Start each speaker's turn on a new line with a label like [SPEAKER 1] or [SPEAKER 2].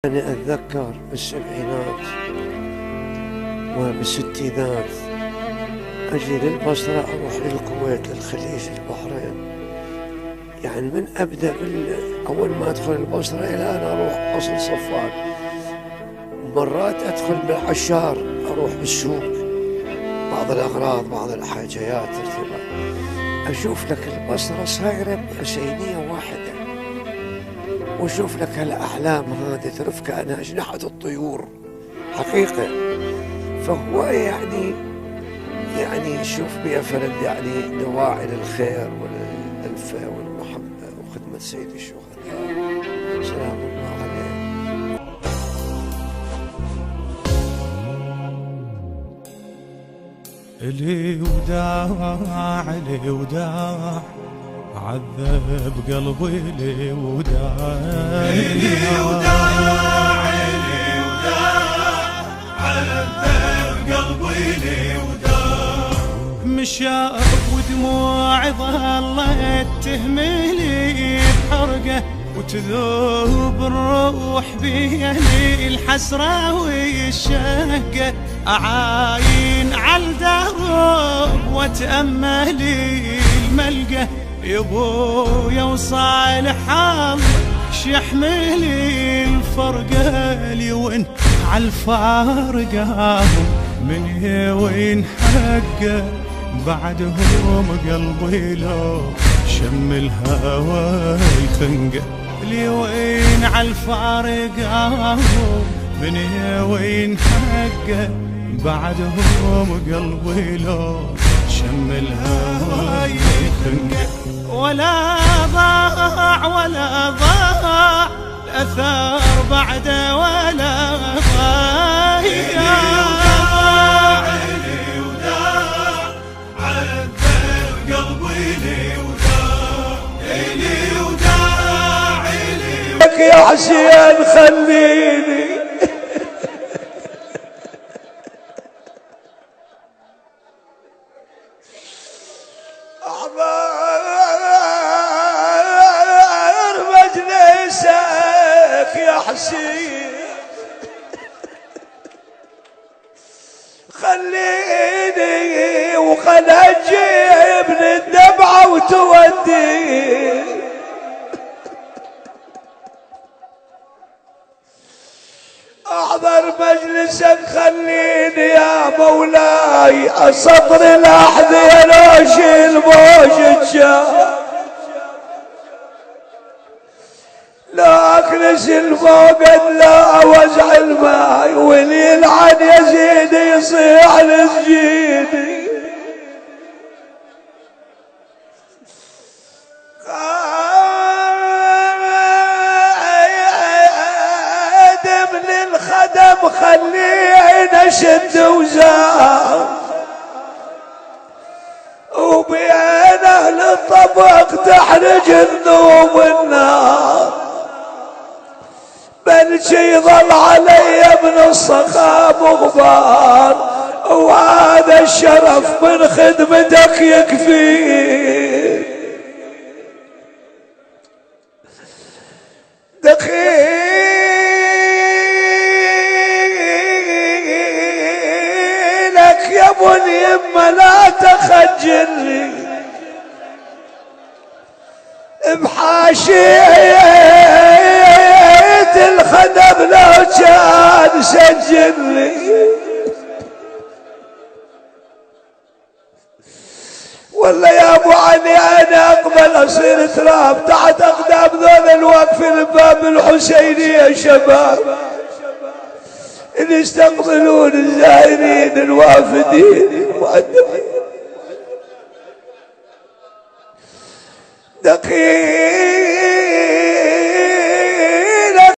[SPEAKER 1] أنا أتذكر بالسبعينات وبالستينات أجي للبصرة أروح للكويت للخليج البحرين. يعني من أبدأ أول ما أدخل البصرة إلى أن أروح أصل صفان. مرات أدخل بالعشار أروح بالسوق بعض الأغراض بعض الحاجيات ارتباط. أشوف لك البصرة صايرة بحسينية واحدة، وشوف لك هالأحلام هذه ترف كأنها أجنحة الطيور حقيقة. فهو يعني شوف بيا فرد يعني دواعي للخير والألفة والمحبة وخدمة سيد الشهداء سلام الله عليه.
[SPEAKER 2] إلي وداع إلي وداع عذب قلبي لي وداع
[SPEAKER 3] إلي وداع إلي وداع عذب قلبي لي وداع.
[SPEAKER 2] مشاء ودموعي ظلت تهملي بحرقه وتذوب الروح بيني الحسرة والشهقة. أعاين عالدرب وتأملي الملقى يبويا وصالح الله شيحملي الفرقة لي وين عالفارقة من وين حقه بعدهم قلبي لو شم الهوى يخنقه لي وين عالفارقة من وين حقه بعدهم قلبي لو شم الهوى يخنقه. ولا ضاع ولا ضاع الأثر بعده ولا ضاع.
[SPEAKER 3] إلي وداع عذب قلبي لي وداع. إلي وداع إلي
[SPEAKER 1] لك يا حسين خليني أحضر مجلسك يا حسين. خليني وخل أجيبني الدمعة وتودي. أحضر مجلسك خليني يا مولاي أصبر الأحذية أشيل موج الجاه. لا أكنس الموقد لا أوزع الماي واللي يلعن يزيد يصيح لسجيدي. خادم للخدم خليه نشد وزار وبين أهل الطبق تحرج النوم النار. بل شي ظل علي من الصخاب غبار وهذا الشرف من خدمتك يكفي. دخيلك يا ابو اليمه لا تخجلني بحاشية الخدم لو كان سجلني. والله يا ابو علي انا اقبل اصير تراب تحت اقدام ذول الواقفين بباب الحسينيه شباب اللي يستقبلون الزائرين الوافدين المؤدبين. دقيق